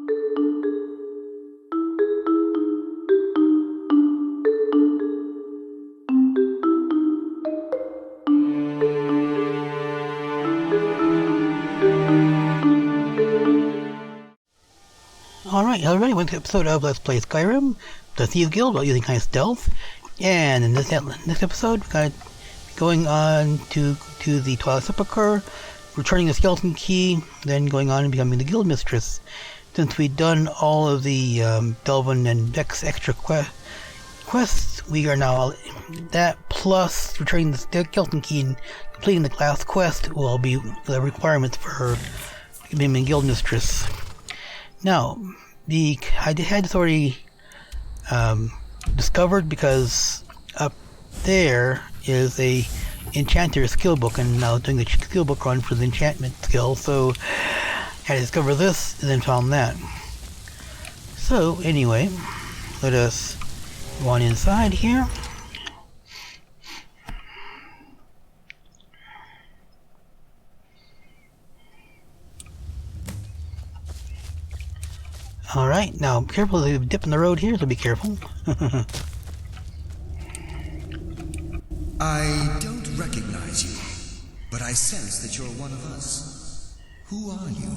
Alright, everybody, welcome to an episode of Let's Play Skyrim, the Thieves Guild, while using high stealth. And in this episode, we're going to be going on to the Twilight Sepulcher, returning the skeleton key, then going on and becoming the Guild Mistress. Since we've done all of the Delvin and Dex extra quests, we are now that plus returning the skeleton key and completing the last quest will be the requirements for her becoming Guild Mistress. Now, I had this already discovered because up there is a enchanter skill book, and now doing the skill book run for the enchantment skill, so I had to discover this and then found that. So anyway, let us go on inside here. Alright, now careful, there's a dip in the road here, so be careful. I don't recognize you, but I sense that you're one of us. Who are you?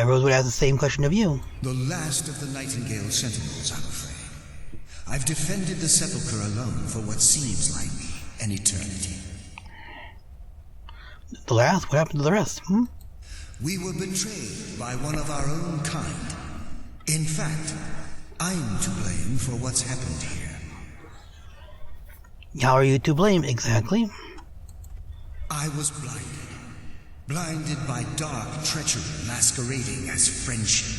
Rose would ask the same question of you. The last of the Nightingale Sentinels, I'm afraid. I've defended the Sepulchre alone for what seems like an eternity. The last? What happened to the rest, We were betrayed by one of our own kind. In fact, I'm to blame for what's happened here. How are you to blame, exactly? I was blinded by dark treachery masquerading as friendship.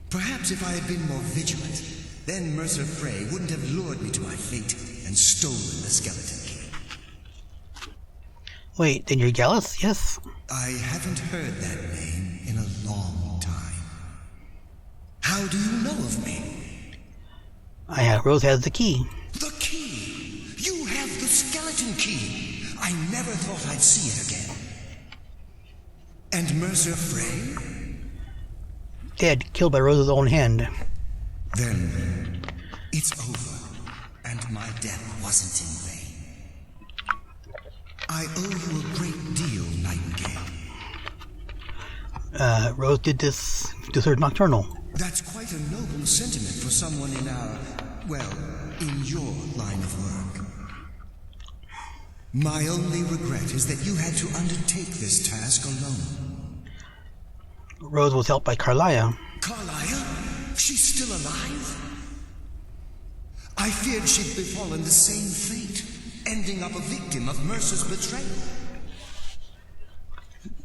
Perhaps if I had been more vigilant, then Mercer Frey wouldn't have lured me to my fate and stolen the skeleton key. Wait, then you're jealous? Yes? I haven't heard that name in a long time. How do you know of me? Rose has the key. The key! You have the skeleton key! I never thought I'd see it again. And Mercer Frey? Dead, killed by Rose's own hand. Then it's over, and my death wasn't in vain. I owe you a great deal, Nightingale. Rose did this to Sir Nocturnal. That's quite a noble sentiment for someone in in your line of work. My only regret is that you had to undertake this task alone. Rose was helped by Carlia. Carlia? She's still alive? I feared she'd befallen the same fate, ending up a victim of Mercer's betrayal.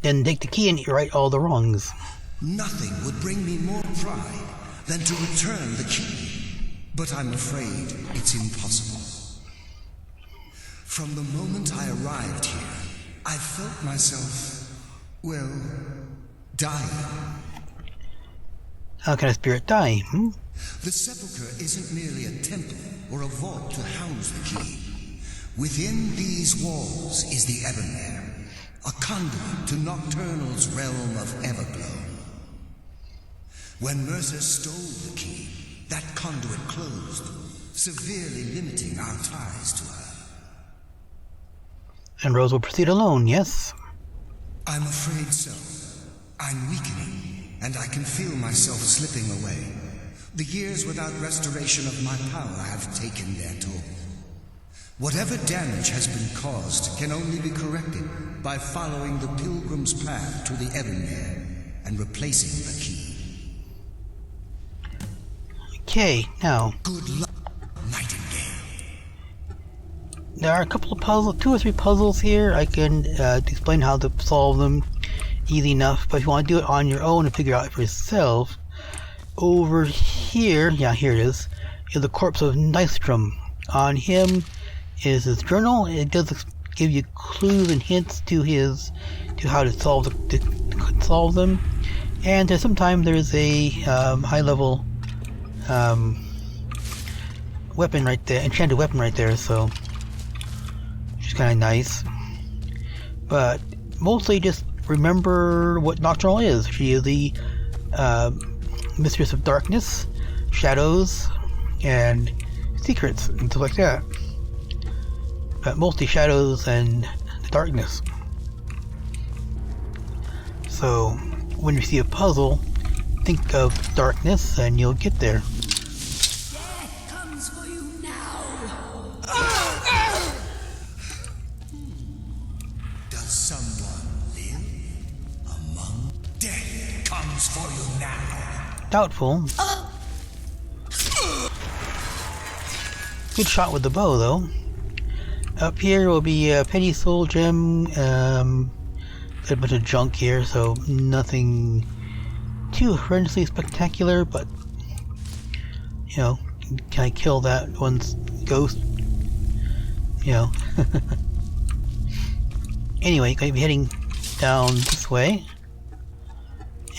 Then take the key and right all the wrongs. Nothing would bring me more pride than to return the key, but I'm afraid it's impossible. From the moment I arrived here, I felt myself, dying. How can a spirit die, The Sepulchre isn't merely a temple or a vault to house the key. Within these walls is the Ebonmere, a conduit to Nocturnal's realm of Everglow. When Mercer stole the key, that conduit closed, severely limiting our ties to her. And Rose will proceed alone, yes? I'm afraid so. I'm weakening, and I can feel myself slipping away. The years without restoration of my power have taken their toll. Whatever damage has been caused can only be corrected by following the pilgrim's path to the Ebonmere and replacing the key. Okay, now, Good luck, Nightingale. there are a couple of puzzles, 2 or 3 puzzles here. I can explain how to solve them easy enough, but if you want to do it on your own and figure it out for yourself, over here, here it is the corpse of Nystrom. On him is his journal. It does give you clues and hints to how to solve them. And sometimes there's a high level weapon right there, enchanted weapon right there, so which is kind of nice. But mostly just remember what Nocturnal is. She is the Mistress of Darkness, Shadows, and Secrets, and stuff like that. But mostly Shadows and Darkness. So, when you see a puzzle, think of Darkness and you'll get there. Death comes for you now. Does someone live among? Death comes for you now. Doubtful. Good shot with the bow, though. Up here will be a Petty Soul Gem. Got a bunch of junk here, so nothing too horrendously spectacular, but you know, can I kill that one's ghost? You know. Anyway, going to be heading down this way.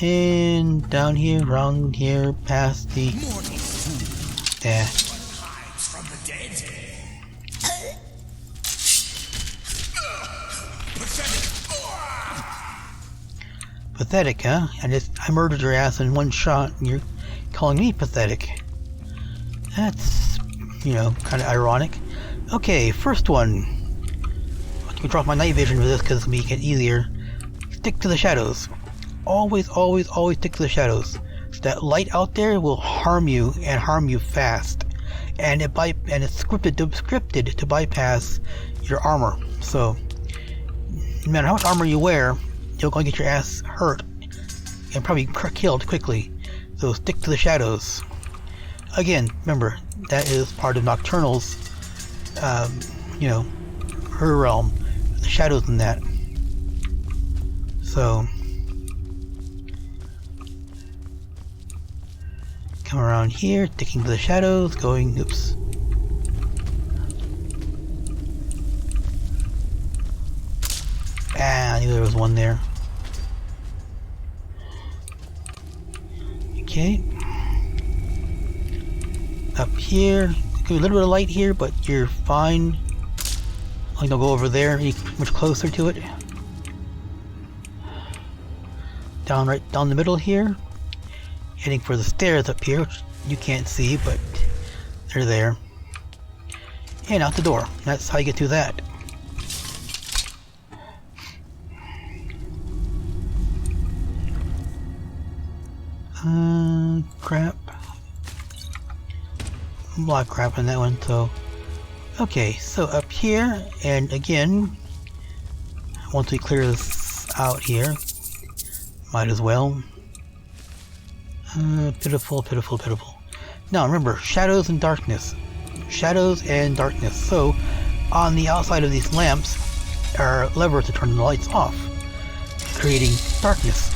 And down here, around here, past the... Yeah. Pathetic, huh? I murdered your ass in one shot, and you're calling me pathetic. That's, you know, kind of ironic. Okay, first one. I'm going to drop my night vision for this because it'll make it easier. Stick to the shadows. Always, always, always stick to the shadows. So that light out there will harm you, and harm you fast. And it's scripted to bypass your armor. So, no matter how much armor you wear, you're going to get your ass hurt and probably killed quickly. So stick to the shadows. Again, remember, that is part of Nocturnal's, you know, her realm. The shadows in that. So, come around here, sticking to the shadows, going, oops. Ah, I knew there was one there. Okay. Up here. A little bit of light here, but you're fine. I'll go over there, much closer to it. Right down the middle here. Heading for the stairs up here, which you can't see, but they're there. And out the door. That's how you get through that. Crap. A lot of crap in that one, so... Okay, so up here, and again, once we clear this out here, might as well. Pitiful, pitiful, pitiful. Now remember, shadows and darkness. Shadows and darkness. So, on the outside of these lamps are levers to turn the lights off, creating darkness,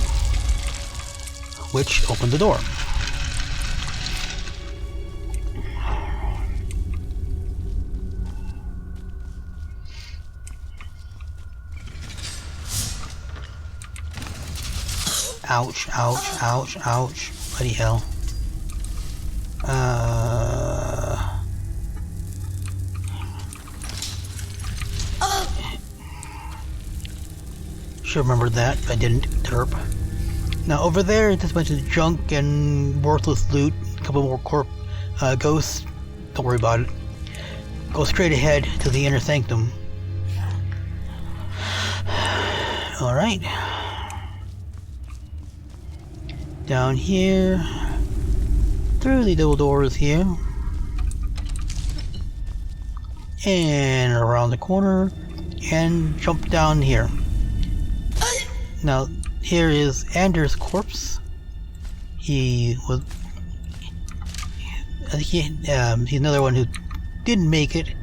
which opened the door. Ouch, ouch, ouch, ouch. Bloody hell. Should remember that, but I didn't. Derp. Now over there, just a bunch of junk and worthless loot. A couple more ghosts. Don't worry about it. Go straight ahead to the inner sanctum. Alright. Down here. Through the double doors here. And around the corner. And jump down here. Now, here is Anders' corpse. He's another one who didn't make it.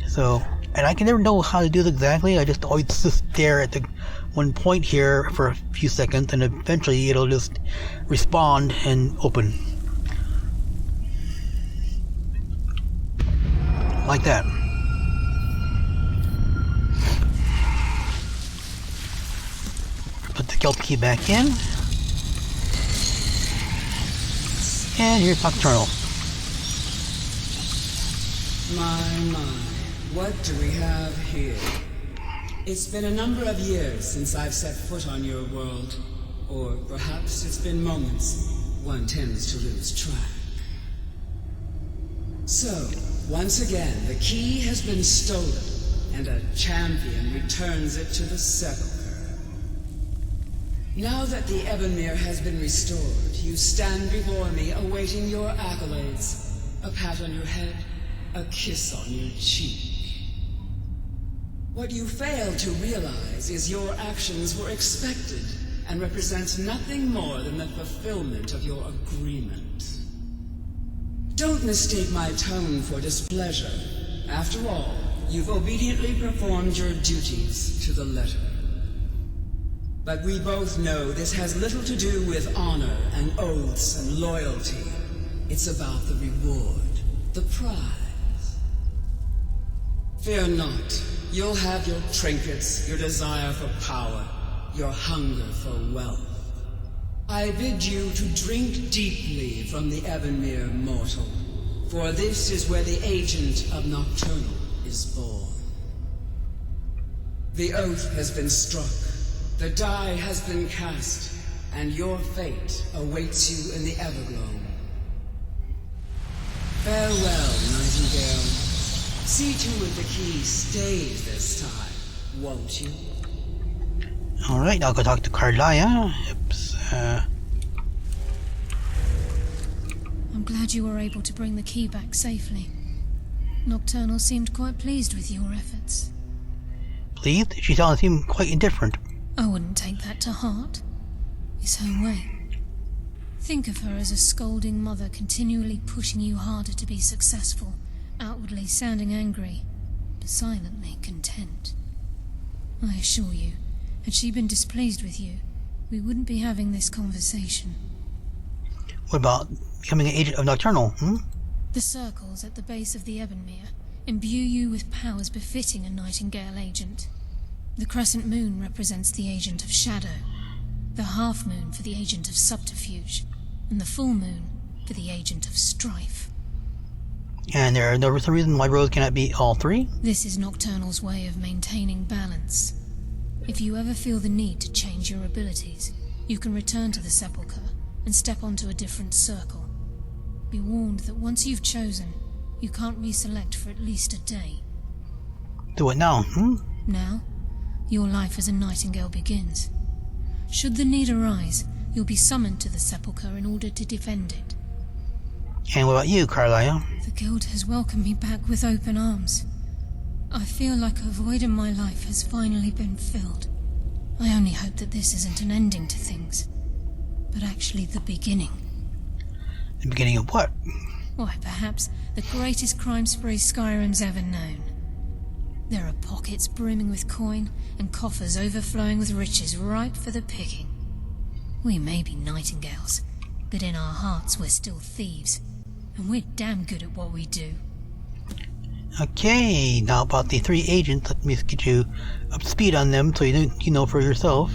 So, and I can never know how to do this exactly. I just always just stare at the one point here for a few seconds, and eventually it'll just respond and open. Like that. Put the guild key back in. And here's Nocturnal. My, what do we have here? It's been a number of years since I've set foot on your world, Or perhaps it's been moments. One tends to lose track. So, once again, the key has been stolen, and a champion returns it to the sepulchre. Now that the Ebonmere has been restored, you stand before me awaiting your accolades. A pat on your head, a kiss on your cheek. What you fail to realize is your actions were expected and represent nothing more than the fulfillment of your agreement. Don't mistake my tone for displeasure. After all, you've obediently performed your duties to the letter. But we both know this has little to do with honor and oaths and loyalty. It's about the reward, the prize. Fear not. You'll have your trinkets, your desire for power, your hunger for wealth. I bid you to drink deeply from the Ebonmere mortal, for this is where the agent of Nocturnal is born. The oath has been struck, the die has been cast, and your fate awaits you in the Everglow. Farewell, Nightingale. See to it the key stays this time, won't you? Alright, I'll go talk to Carlia. I'm glad you were able to bring the key back safely. Nocturnal seemed quite pleased with your efforts. Pleased? She seemed quite indifferent. I wouldn't take that to heart. It's her way. Think of her as a scolding mother continually pushing you harder to be successful, outwardly sounding angry, but silently content. I assure you, had she been displeased with you, we wouldn't be having this conversation. What about becoming an agent of Nocturnal, The circles at the base of the Ebonmere imbue you with powers befitting a Nightingale agent. The crescent moon represents the agent of shadow, the half moon for the agent of subterfuge, and the full moon for the agent of strife. And there is a reason why Rose cannot be all three? This is Nocturnal's way of maintaining balance. If you ever feel the need to change your abilities, you can return to the Sepulchre and step onto a different circle. Be warned that once you've chosen, you can't reselect for at least a day. Do it now, Now, your life as a Nightingale begins. Should the need arise, you'll be summoned to the Sepulchre in order to defend it. And what about you, Carlia? The Guild has welcomed me back with open arms. I feel like a void in my life has finally been filled. I only hope that this isn't an ending to things, but actually the beginning. The beginning of what? Why, perhaps the greatest crime spree Skyrim's ever known. There are pockets brimming with coin and coffers overflowing with riches ripe for the picking. We may be Nightingales, but in our hearts we're still thieves, and we're damn good at what we do. Okay, now about the three agents, let me get you up to speed on them so you know for yourself.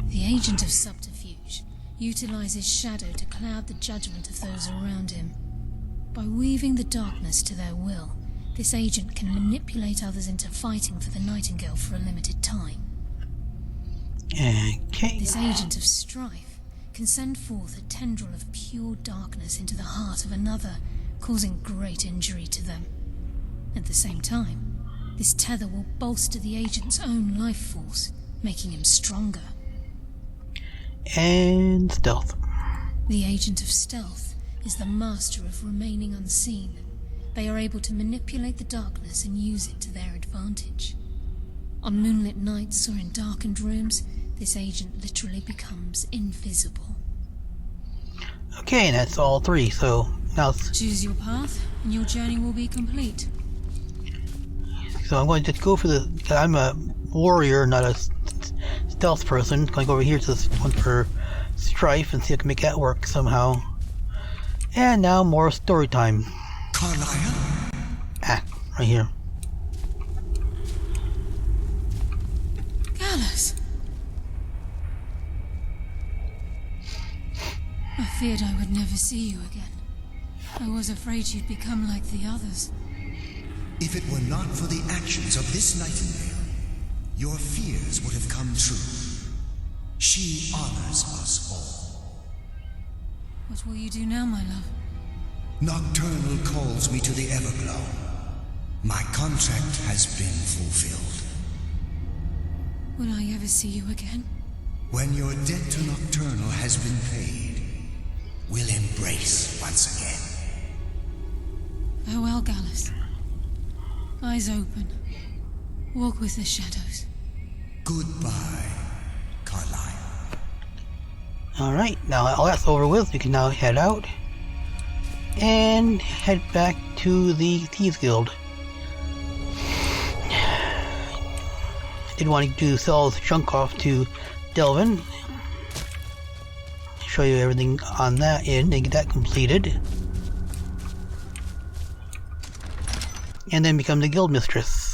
The agent of subterfuge utilizes shadow to cloud the judgment of those around him. By weaving the darkness to their will, this agent can manipulate others into fighting for the Nightingale for a limited time. Okay. This agent of strife can send forth a tendril of pure darkness into the heart of another, causing great injury to them. At the same time, this tether will bolster the agent's own life force, making him stronger. And stealth. The agent of stealth is the master of remaining unseen. They are able to manipulate the darkness and use it to their advantage. On moonlit nights or in darkened rooms, this agent literally becomes invisible. Okay, and that's all three, so now... Choose your path, and your journey will be complete. So I'm going to just go for the... I'm a warrior, not a stealth person. I'm going to go over here to this one for strife and see if I can make that work somehow. And now more story time. Carlia? Right here. Gallus! I feared I would never see you again. I was afraid you'd become like the others. If it were not for the actions of this Nightingale, your fears would have come true. She honors us all. What will you do now, my love? Nocturnal calls me to the Everglow. My contract has been fulfilled. Will I ever see you again? When your debt to Nocturnal has been paid, we'll embrace once again. Farewell, Gallus. Eyes open. Walk with the shadows. Goodbye, Carlyle. Alright, now all that's over with, we can now head out and head back to the Thieves Guild. I did want to sell the chunk off to Delvin. Show you everything on that end and get that completed. And then become the Guild Mistress.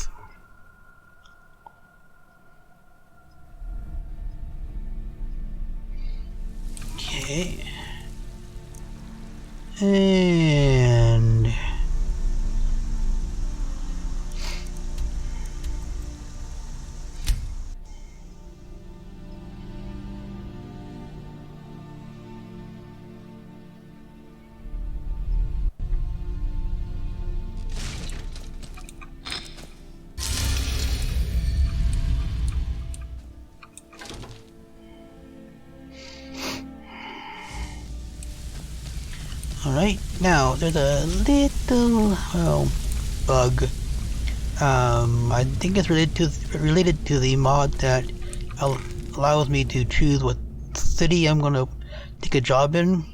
Okay. And alright, now there's a little bug. I think it's related to the mod that allows me to choose what city I'm gonna take a job in.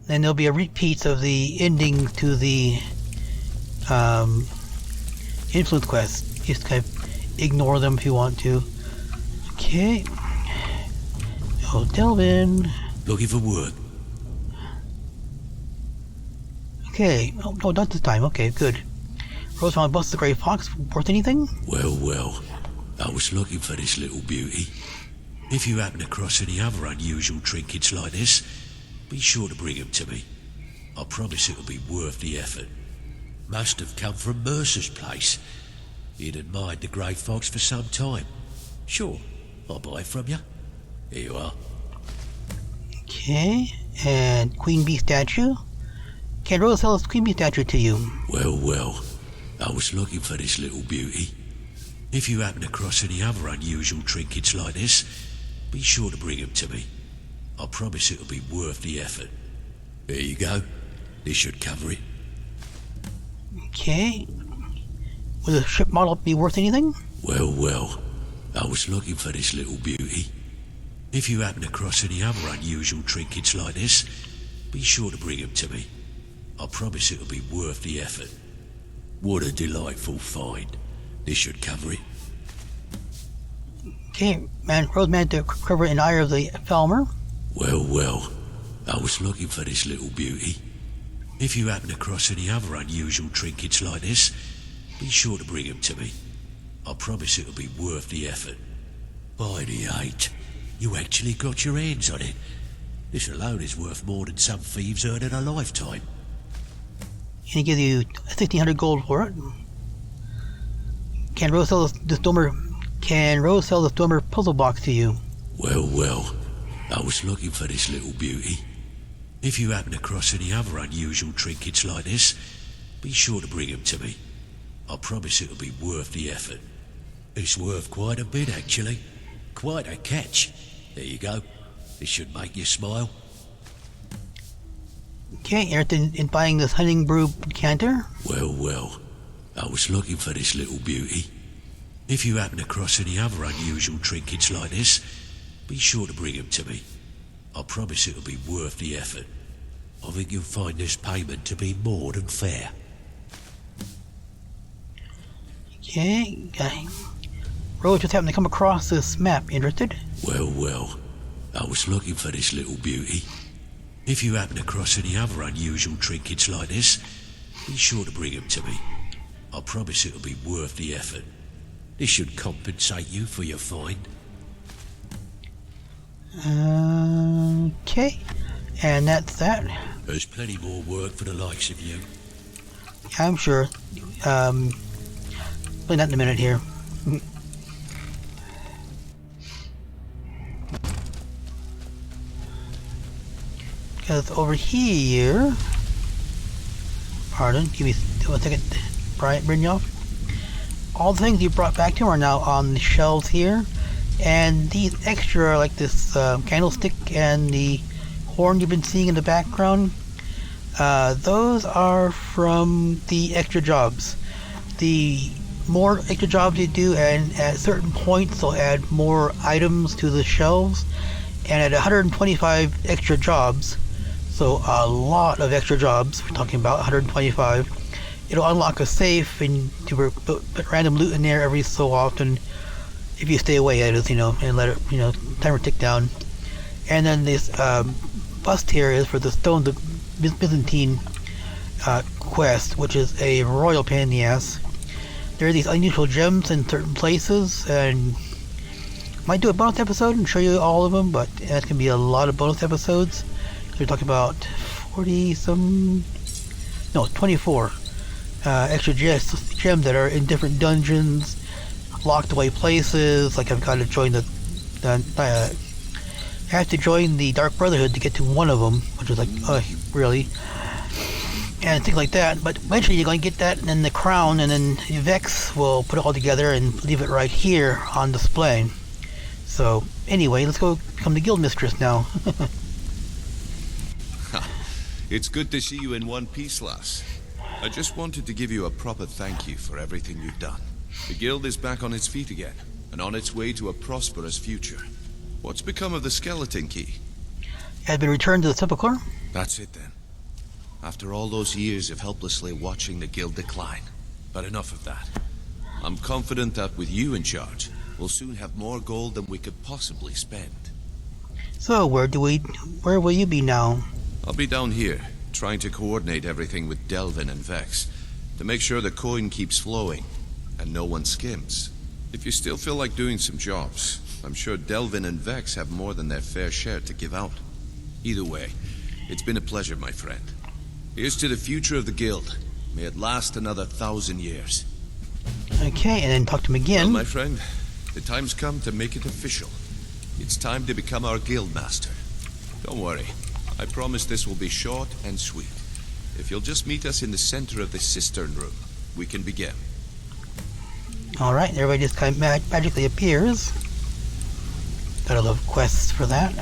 Then there'll be a repeat of the ending to the influence quest. Just kind of ignore them if you want to. Okay. Oh, Delvin. Looking for work. Okay. Oh, no, not this time. Okay, good. Rosemont busts the Grey Fox. Worth anything? Well, I was looking for this little beauty. If you happen across any other unusual trinkets like this, be sure to bring them to me. I promise it'll be worth the effort. Must have come from Mercer's place. He'd admired the Grey Fox for some time. Sure, I'll buy it from you. Here you are. Okay. And Queen Bee statue. Can Rose sell this Queen Bee statue to you? Well, I was looking for this little beauty. If you happen across any other unusual trinkets like this, be sure to bring them to me. I promise it'll be worth the effort. There you go. This should cover it. Okay. Will the ship model be worth anything? Well, I was looking for this little beauty. If you happen across any other unusual trinkets like this, be sure to bring them to me. I promise it'll be worth the effort. What a delightful find. This should cover it. Okay, man, Rose managed to cover an eye of the Falmer. Well, I was looking for this little beauty. If you happen across any other unusual trinkets like this, be sure to bring them to me. I promise it'll be worth the effort. By the 8, you actually got your hands on it. This alone is worth more than some thieves earn in a lifetime. And he gives you 1,600 gold for it. Can Rose sell the Stormer puzzle box to you? Well, I was looking for this little beauty. If you happen across any other unusual trinkets like this, be sure to bring them to me. I promise it'll be worth the effort. It's worth quite a bit, actually. Quite a catch. There you go. This should make you smile. Okay, interested in buying this hunting brew decanter? Well, I was looking for this little beauty. If you happen across any other unusual trinkets like this, be sure to bring them to me. I promise it'll be worth the effort. I think you'll find this payment to be more than fair. Okay. Rose just happened to come across this map. Interested? Well, I was looking for this little beauty. If you happen across any other unusual trinkets like this, be sure to bring them to me. I promise it'll be worth the effort. This should compensate you for your find. Okay. And that's that. There's plenty more work for the likes of you. I'm sure. Explain that in a minute here. Because over here... Pardon, give me 1 second, Brian Brynjolf. All the things you brought back to him are now on the shelves here. And these extra, like this candlestick and the horn you've been seeing in the background, those are from the extra jobs. The more extra jobs you do, and at certain points they'll add more items to the shelves. And at 125 extra jobs, so a lot of extra jobs, we're talking about 125, it'll unlock a safe and to put random loot in there every so often. If you stay away, that is, and let it, timer tick down. And then this bust here is for the Stones of Byzantine quest, which is a royal pain in the ass. There are these unusual gems in certain places, and might do a bonus episode and show you all of them, but that's gonna be a lot of bonus episodes. We're talking about 24 extra gems that are in different dungeons, locked away places. Like I've got to join I have to join the Dark Brotherhood to get to one of them, which is like, really? And things like that. But eventually you're going to get that, and then the crown, and then Vex will put it all together and leave it right here on display. So anyway, let's go become the Guild Mistress now. It's good to see you in one piece, lass. I just wanted to give you a proper thank you for everything you've done. The Guild is back on its feet again, and on its way to a prosperous future. What's become of the skeleton key? It has been returned to the Sepulcher. That's it then. After all those years of helplessly watching the Guild decline. But enough of that. I'm confident that with you in charge, we'll soon have more gold than we could possibly spend. So where will you be now? I'll be down here, trying to coordinate everything with Delvin and Vex, to make sure the coin keeps flowing, and no one skims. If you still feel like doing some jobs, I'm sure Delvin and Vex have more than their fair share to give out. Either way, it's been a pleasure, my friend. Here's to the future of the Guild. May it last another 1,000 years. Okay, and then talk to him again. Well, my friend, the time's come to make it official. It's time to become our Guild Master. Don't worry, I promise this will be short and sweet. If you'll just meet us in the center of this cistern room, we can begin. Alright, everybody just kind of magically appears. Gotta love quests for that.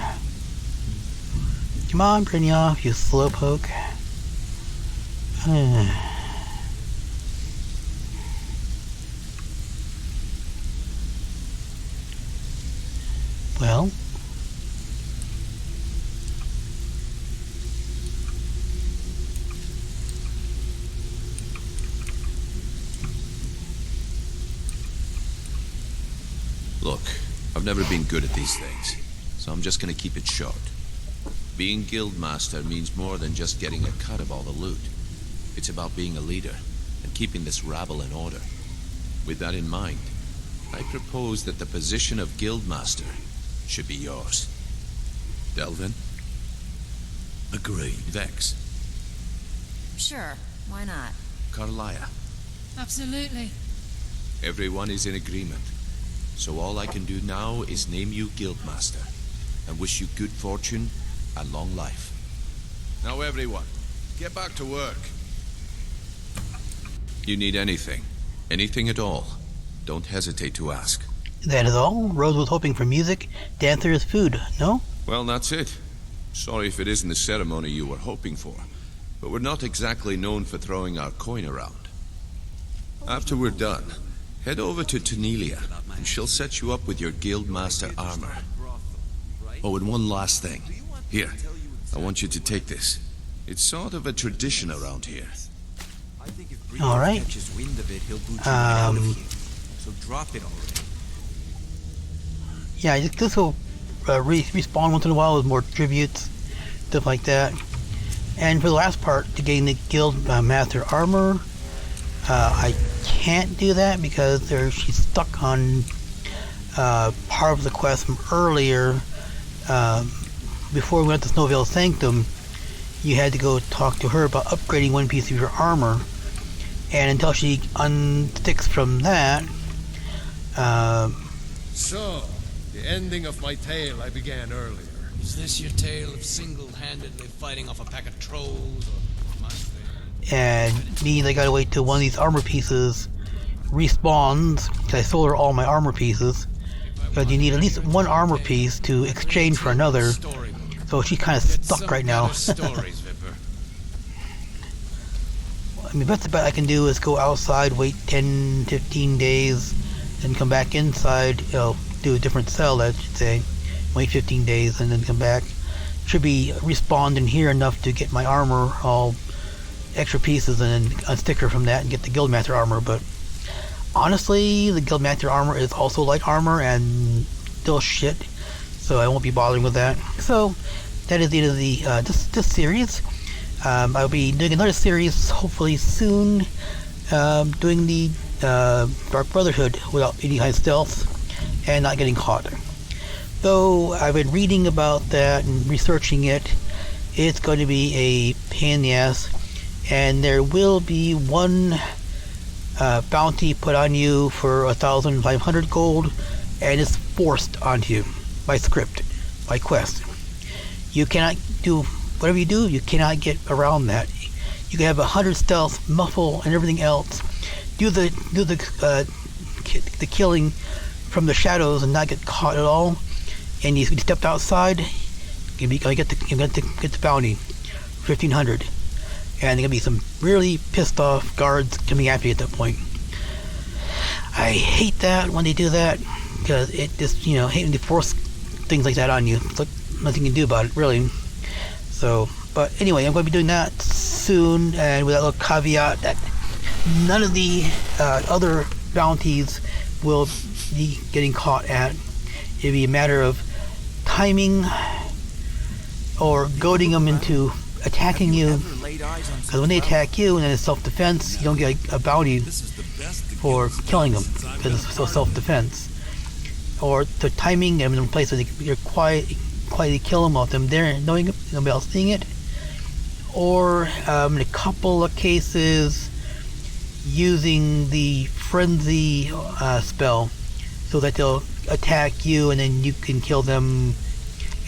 Come on, Brynjolf, you slowpoke. Well. Look, I've never been good at these things, so I'm just gonna keep it short. Being Guild Master means more than just getting a cut of all the loot. It's about being a leader and keeping this rabble in order. With that in mind, I propose that the position of Guild Master should be yours. Delvin? Agreed. Vex? Sure, why not? Carlia? Absolutely. Everyone is in agreement. So all I can do now is name you Guild Master and wish you good fortune and long life. Now everyone, get back to work. You need anything at all, don't hesitate to ask. That is all? Rose was hoping for music, dancers, food, no? Well, that's it. Sorry if it isn't the ceremony you were hoping for, but we're not exactly known for throwing our coin around. After we're done, head over to Tanelia, and she'll set you up with your Guild Master armor. Oh, and one last thing. Here, I want you to take this. It's sort of a tradition around here. Alright. So drop it already. Yeah, this will respawn once in a while with more tributes, stuff like that. And for the last part, to gain the Guild Master armor, I can't do that because she's stuck on part of the quest from earlier. Before we went to Snowvale Sanctum, you had to go talk to her about upgrading one piece of your armor, and until she unsticks from that, So, the ending of my tale I began earlier. Is this your tale of single-handedly fighting off a pack of trolls, or must they? And means I gotta wait till one of these armor pieces respawns, because I sold her all my armor pieces, because you need at least one armor piece to exchange for another, so she's kind of stuck right now. I mean, best bet I can do is go outside, wait 10-15 days, then come back inside, do a different cell, I should say, wait 15 days, and then come back. Should be respawned in here enough to get my armor, all extra pieces, and then unstick her from that and get the Guildmaster armor, but honestly, the Guildmaster armor is also light armor and still shit, so I won't be bothering with that. So, that is the end of the this series. I'll be doing another series hopefully soon, doing the Dark Brotherhood without any high stealth and not getting caught. Though I've been reading about that and researching it, it's going to be a pain in the ass, and there will be one bounty put on you for 1,500 gold, and it's forced onto you by script, by quest. You cannot do whatever you do. You cannot get around that. You can have 100 stealth, muffle, and everything else. Do the killing from the shadows and not get caught at all. And you stepped outside, you're gonna get the bounty, 1,500. And there's gonna be some really pissed off guards coming after you at that point. I hate that when they do that, because it just, hate when they force things like that on you. It's like nothing you can do about it, really. So, but anyway, I'm going to be doing that soon, and with that little caveat that none of the other bounties will be getting caught at. It'll be a matter of timing or goading them into attacking you, because when they attack you and then it's self-defense, you don't get a bounty for killing them because it's so self-defense. Or the timing them in a place where you're quietly kill them off them there, knowing nobody else seeing it. Or in a couple of cases, using the frenzy spell so that they'll attack you and then you can kill them,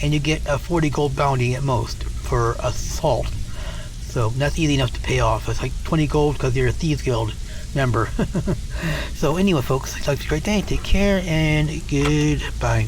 and you get a 40 gold bounty at most for assault. So that's easy enough to pay off. It's like 20 gold because you're a Thieves Guild member. So anyway, folks, have a great day. Take care and goodbye.